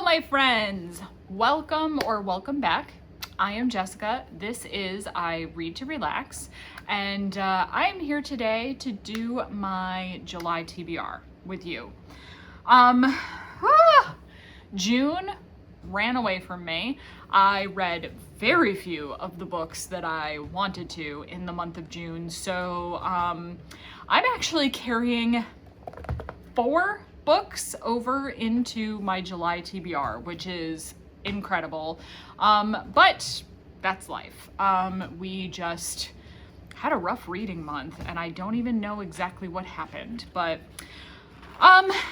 my friends, welcome or welcome back. I am Jessica. This is I Read to Relax, and I am here today to do my July TBR with you. June ran away from me. I read very few of the books that I wanted to in the month of June, so I'm actually carrying 4 books over into my July TBR, which is incredible. But that's life. We just had a rough reading month and I don't even know exactly what happened, but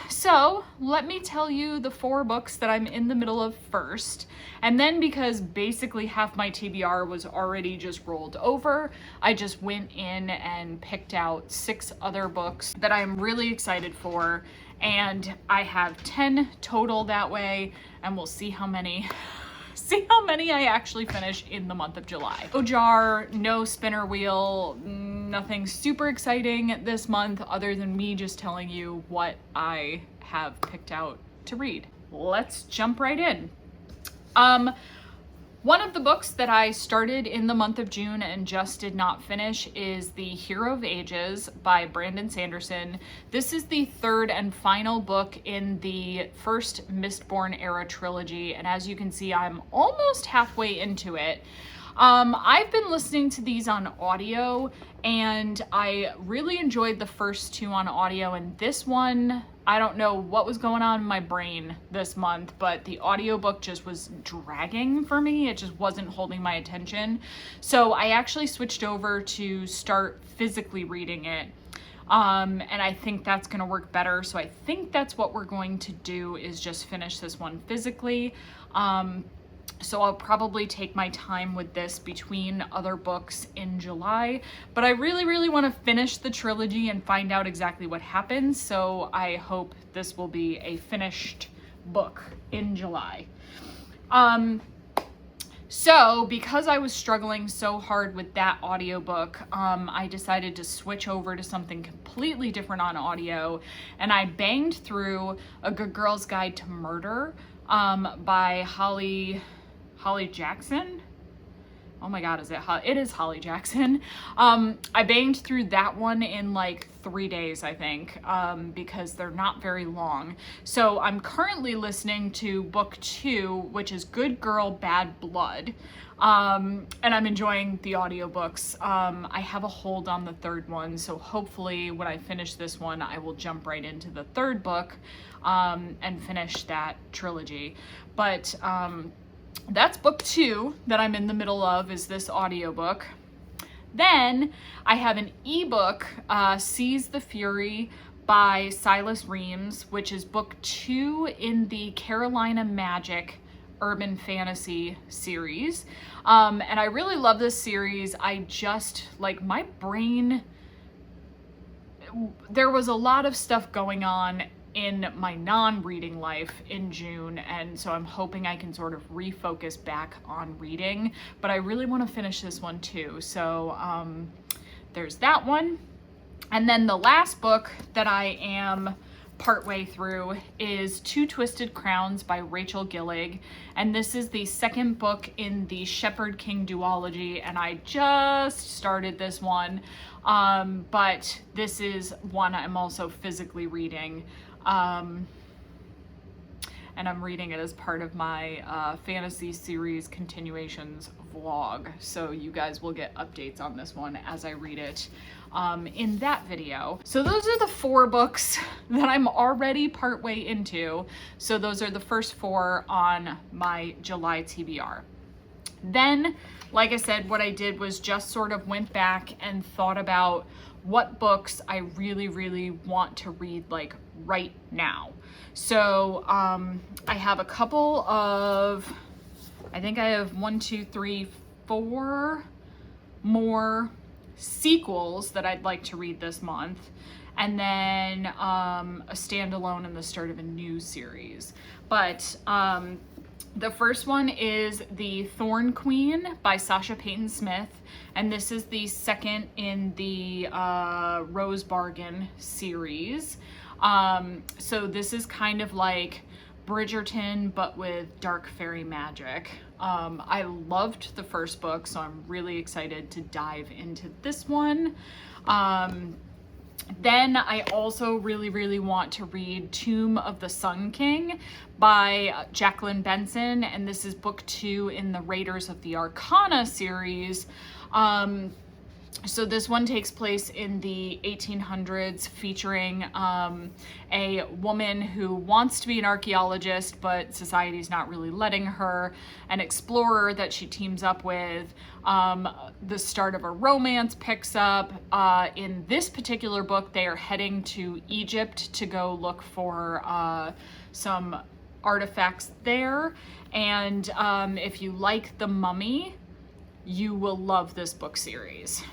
so let me tell you the 4 books that I'm in the middle of first. And then, because basically half my TBR was already just rolled over, I just went in and picked out 6 other books that I'm really excited for. And I have 10 total that way, and we'll see how many I actually finish in the month of July. No jar, no spinner wheel, nothing super exciting this month other than me just telling you what I have picked out to read. Let's jump right in. One of the books that I started in the month of June and just did not finish is The Hero of Ages by Brandon Sanderson. This is the 3rd and final book in the first Mistborn era trilogy, and as you can see, I'm almost halfway into it. I've been listening to these on audio, and I really enjoyed the first 2 on audio, and this one, I don't know what was going on in my brain this month, but the audiobook just was dragging for me. It just wasn't holding my attention. So I actually switched over to start physically reading it. And I think that's gonna work better. So I think that's what we're going to do, is just finish this one physically. So I'll probably take my time with this between other books in July, but I really want to finish the trilogy and find out exactly what happens. So I hope this will be a finished book in July. So because I was struggling so hard with that audiobook, I decided to switch over to something completely different on audio, and I banged through A Good Girl's Guide to Murder by Holly Jackson. Oh my God, it is Holly Jackson. I banged through that one in like 3 days, I think, because they're not very long. So I'm currently listening to book 2, which is Good Girl, Bad Blood. And I'm enjoying the audiobooks. I have a hold on the 3rd one, so hopefully when I finish this one, I will jump right into the 3rd book, and finish that trilogy. But, that's book 2 that I'm in the middle of, is this audiobook. Then I have an ebook, Seize the Fury by Silas Reams, which is book 2 in the Carolina Magic urban fantasy series. And I really love this series. I just, like, my brain, there was a lot of stuff going on in my non-reading life in June, and so I'm hoping I can sort of refocus back on reading, but I really want to finish this one too. So there's that one. And then the last book that I am partway through is Two Twisted Crowns by Rachel Gillig, and this is the 2nd book in the Shepherd King duology, and I just started this one, but this is one I'm also physically reading. And I'm reading it as part of my fantasy series continuations vlog, so you guys will get updates on this one as I read it in that video. So those are the 4 books that I'm already partway into. So those are the first 4 on my July TBR. Then, like I said, what I did was just sort of went back and thought about what books I really want to read, like, right now. So I have a couple of, I think I have 1, 2, 3, 4 more sequels that I'd like to read this month, and then a standalone and the start of a new series. But the first one is The Thorn Queen by Sasha Payton Smith, and this is the 2nd in the Rose Bargain series. So this is kind of like Bridgerton, but with dark fairy magic. I loved the first book, so I'm really excited to dive into this one. Then I also really want to read Tomb of the Sun King by Jacqueline Benson, and this is book 2 in the Raiders of the Arcana series. So this one takes place in the 1800s, featuring a woman who wants to be an archaeologist, but society's not really letting her, an explorer that she teams up with. The start of a romance picks up. In this particular book, they are heading to Egypt to go look for some artifacts there. And if you like The Mummy, you will love this book series.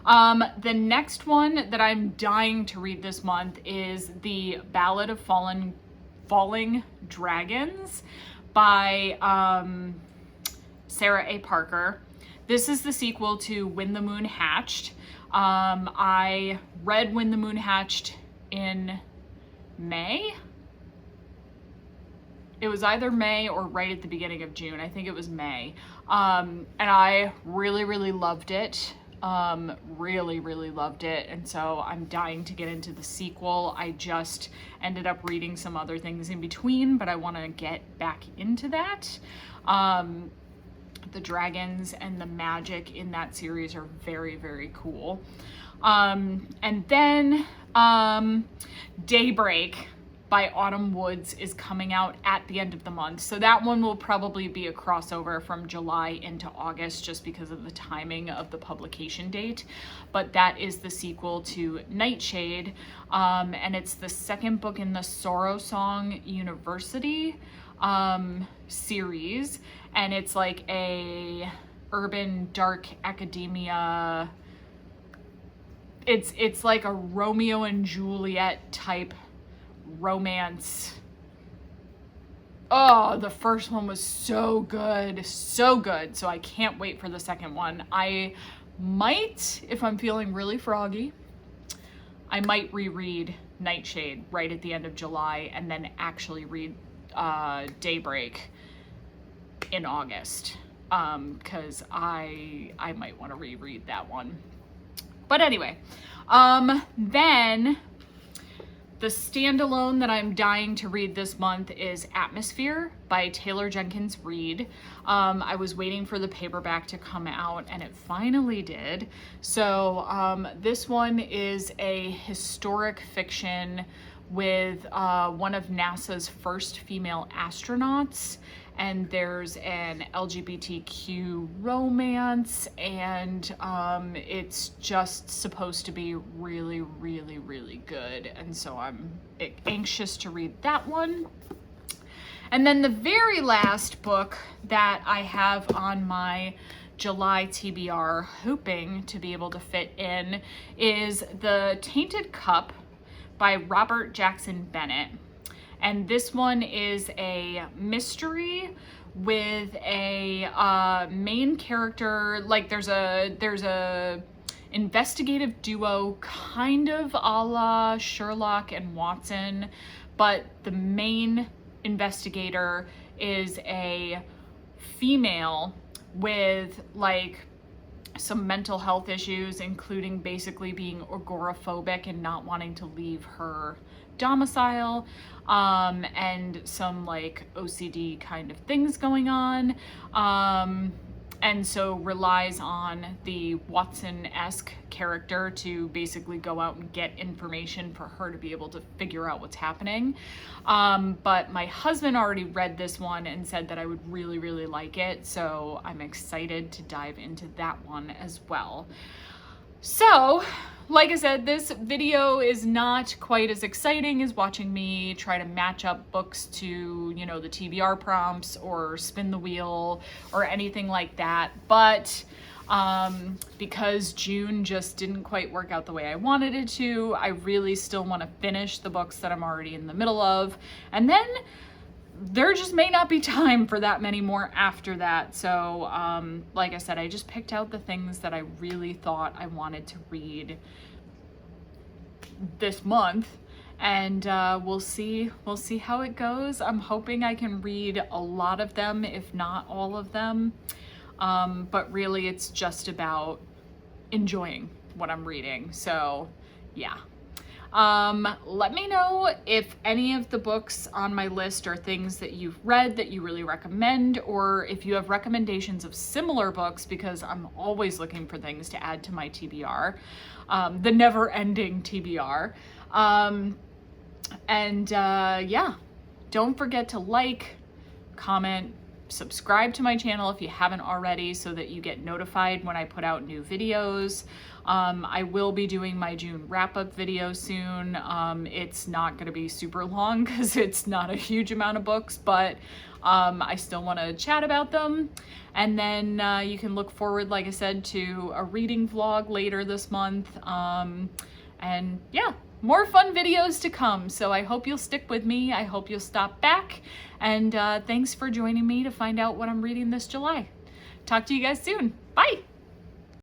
The next one that I'm dying to read this month is The Ballad of Falling Dragons by Sarah A. Parker. This is the sequel to When the Moon Hatched. I read When the Moon Hatched in May. It was either May or right at the beginning of June. I think it was May. And I really loved it. Really loved it. And so I'm dying to get into the sequel. I just ended up reading some other things in between, but I want to get back into that. The dragons and the magic in that series are very cool. And then Daybreak by Autumn Woods is coming out at the end of the month. So that one will probably be a crossover from July into August just because of the timing of the publication date. But that is the sequel to Nightshade. And it's the second book in the Sorrow Song University series. And it's like a urban dark academia. It's like a Romeo and Juliet type romance. Oh, the first one was so good. So I can't wait for the second one. I might, if I'm feeling really froggy, I might reread Nightshade right at the end of July and then actually read Daybreak in August, because I might want to reread that one. But anyway, then the standalone that I'm dying to read this month is Atmosphere by Taylor Jenkins Reid. I was waiting for the paperback to come out and it finally did. So this one is a historic fiction with one of NASA's first female astronauts, and there's an LGBTQ romance, and it's just supposed to be really good, and so I'm anxious to read that one. And then the very last book that I have on my July TBR, hoping to be able to fit in, is The Tainted Cup by Robert Jackson Bennett. And this one is a mystery with a main character. Like there's a investigative duo, kind of a la Sherlock and Watson, but the main investigator is a female with like some mental health issues, including basically being agoraphobic and not wanting to leave her domicile, and some like OCD kind of things going on, and so relies on the Watson-esque character to basically go out and get information for her to be able to figure out what's happening. But my husband already read this one and said that I would really like it, so I'm excited to dive into that one as well. So, like I said, this video is not quite as exciting as watching me try to match up books to, you know, the TBR prompts or spin the wheel or anything like that. But because June just didn't quite work out the way I wanted it to, I really still want to finish the books that I'm already in the middle of. And then there just may not be time for that many more after that. So, like I said, I just picked out the things that I really thought I wanted to read this month, and we'll see how it goes. I'm hoping I can read a lot of them, if not all of them. But really it's just about enjoying what I'm reading. So yeah. Let me know if any of the books on my list are things that you've read that you really recommend, or if you have recommendations of similar books, because I'm always looking for things to add to my TBR, the never-ending TBR. Yeah, don't forget to like, comment, subscribe to my channel if you haven't already, so that you get notified when I put out new videos. I will be doing my June wrap-up video soon. It's not going to be super long because it's not a huge amount of books, but I still want to chat about them. And then you can look forward, like I said, to a reading vlog later this month. And yeah, more fun videos to come. So I hope you'll stick with me. I hope you'll stop back. And thanks for joining me to find out what I'm reading this July. Talk to you guys soon. Bye.